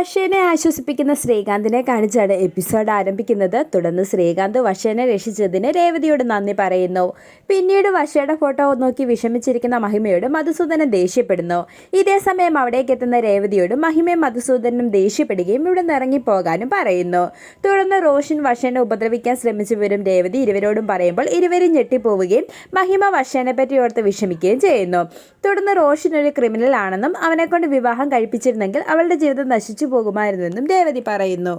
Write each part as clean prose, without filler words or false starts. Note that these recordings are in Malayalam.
വർഷേനെ ആശ്വസിപ്പിക്കുന്ന ശ്രീകാന്തിനെ കാണിച്ചാണ് എപ്പിസോഡ് ആരംഭിക്കുന്നത്. തുടർന്ന് ശ്രീകാന്ത് വർഷേനെ രക്ഷിച്ചതിന് രേവതിയോട് നന്ദി പറയുന്നു. പിന്നീട് വർഷയുടെ ഫോട്ടോ നോക്കി വിഷമിച്ചിരിക്കുന്ന മഹിമയോട് മധുസൂദനൻ ദേഷ്യപ്പെടുന്നു. ഇതേ സമയം അവിടേക്ക് എത്തുന്ന രേവതിയോട് മഹിമയും മധുസൂദനും ദേഷ്യപ്പെടുകയും ഇവിടെ നിന്ന് ഇറങ്ങിപ്പോകാനും പറയുന്നു. തുടർന്ന് റോഷൻ വർഷേനെ ഉപദ്രവിക്കാൻ ശ്രമിച്ച വിവരം രേവതി ഇരുവരോടും പറയുമ്പോൾ ഇരുവരും ഞെട്ടിപ്പോവുകയും മഹിമ വർഷേനെ പറ്റി ഓർത്ത് വിഷമിക്കുകയും ചെയ്യുന്നു. തുടർന്ന് റോഷൻ ഒരു ക്രിമിനൽ ആണെന്നും അവനെ കൊണ്ട് വിവാഹം കഴിപ്പിച്ചിരുന്നെങ്കിൽ അവളുടെ ജീവിതം നശിച്ചു പോകുമായിരുന്നെന്നും രേവതി പറയുന്നു.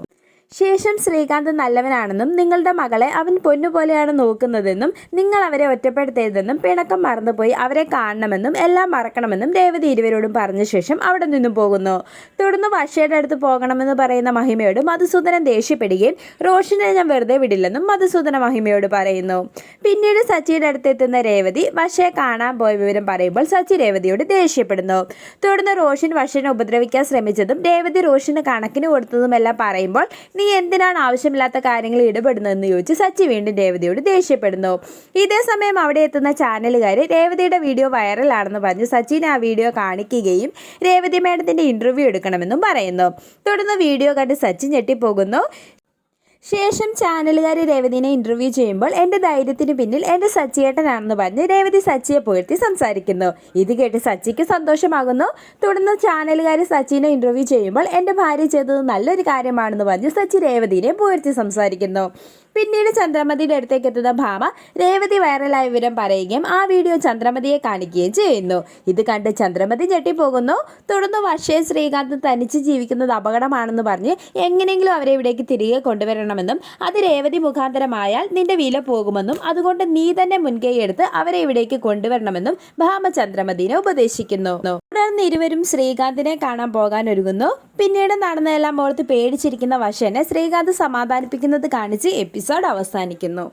ശേഷം ശ്രീകാന്ത് നല്ലവനാണെന്നും നിങ്ങളുടെ മകളെ അവൻ പൊന്നുപോലെയാണ് നോക്കുന്നതെന്നും നിങ്ങൾ അവരെ ഒറ്റപ്പെടുത്തരുതെന്നും പിണക്കം മറന്നുപോയി അവരെ കാണണമെന്നും എല്ലാം മറക്കണമെന്നും രേവതി ഇരുവരോടും പറഞ്ഞ ശേഷം അവിടെ നിന്നും പോകുന്നു. തുടർന്ന് വർഷയുടെ അടുത്ത് പോകണമെന്ന് പറയുന്ന മഹിമയോട് മധുസൂദനൻ ദേഷ്യപ്പെടുകയും റോഷനെ ഞാൻ വെറുതെ വിടില്ലെന്നും മധുസൂദന മഹിമയോട് പറയുന്നു. പിന്നീട് സച്ചിയുടെ അടുത്തെത്തുന്ന രേവതി വർഷയെ കാണാൻ പോയ വിവരം പറയുമ്പോൾ സച്ചി രേവതിയോട് ദേഷ്യപ്പെടുന്നു. തുടർന്ന് റോഷൻ വർഷനെ ഉപദ്രവിക്കാൻ ശ്രമിച്ചതും രേവതി റോഷന് കണക്കിന് കൊടുത്തതുമെല്ലാം പറയുമ്പോൾ നീ എന്തിനാണ് ആവശ്യമില്ലാത്ത കാര്യങ്ങൾ ഇടപെടുന്നതെന്ന് ചോദിച്ച് സച്ചി വീണ്ടും രേവതിയോട് ദേഷ്യപ്പെടുന്നു. ഇതേ സമയം അവിടെ എത്തുന്ന ചാനലുകാർ രേവതിയുടെ വീഡിയോ വൈറലാണെന്ന് പറഞ്ഞ് സച്ചിനെ ആ വീഡിയോ കാണിക്കുകയും രേവതി മേഡത്തിൻ്റെ ഇൻ്റർവ്യൂ എടുക്കണമെന്നും പറയുന്നു. തുടർന്ന് വീഡിയോ കണ്ട് സച്ചി ഞെട്ടിപ്പോകുന്നു. ശേഷം ചാനലുകാർ രേവതിനെ ഇൻ്റർവ്യൂ ചെയ്യുമ്പോൾ എൻ്റെ ധൈര്യത്തിന് പിന്നിൽ എൻ്റെ സച്ചിയേട്ടനാണെന്ന് പറഞ്ഞ് രേവതി സച്ചിയെ പുകഴ്ത്തി സംസാരിക്കുന്നു. ഇത് കേട്ട് സച്ചിക്ക് സന്തോഷമാകുന്നു. തുടർന്ന് ചാനലുകാർ സച്ചിനെ ഇൻ്റർവ്യൂ ചെയ്യുമ്പോൾ എൻ്റെ ഭാര്യ ചെയ്തത് നല്ലൊരു കാര്യമാണെന്ന് പറഞ്ഞ് സച്ചി രേവതിനെ പുകഴ്ത്തി സംസാരിക്കുന്നു. പിന്നീട് ചന്ദ്രമതിയുടെ അടുത്തേക്ക് എത്തുന്ന ഭാമ രേവതി വൈറലായ വിവരം പറയുകയും ആ വീഡിയോ ചന്ദ്രമതിയെ കാണിക്കുകയും ചെയ്യുന്നു. ഇത് കണ്ട് ചന്ദ്രമതി ഞെട്ടിപ്പോകുന്നു. തുടർന്ന് വർഷയെ ശ്രീകാന്ത് തനിച്ച് ജീവിക്കുന്നത് അപകടമാണെന്ന് പറഞ്ഞ് എങ്ങനെയെങ്കിലും അവരെ ഇവിടേക്ക് തിരികെ കൊണ്ടുവരണമെന്നും അത് രേവതി മുഖാന്തരമായാൽ നിന്റെ വില പോകുമെന്നും അതുകൊണ്ട് നീ തന്നെ മുൻകൈ എടുത്ത് അവരെ ഇവിടേക്ക് കൊണ്ടുവരണമെന്നും ഭാമ ചന്ദ്രമതിനെ ഉപദേശിക്കുന്നു. തുടർന്ന് ഇരുവരും ശ്രീകാന്തിനെ കാണാൻ പോകാൻ ഒരുങ്ങുന്നു. പിന്നീട് നടന്നതെല്ലാം ഓർത്ത് പേടിച്ചിരിക്കുന്ന വർഷനെ ശ്രീകാന്ത് സമാധാനിപ്പിക്കുന്നത് കാണിച്ച് എപ്പിസോഡ് അവസാനിക്കുന്നു.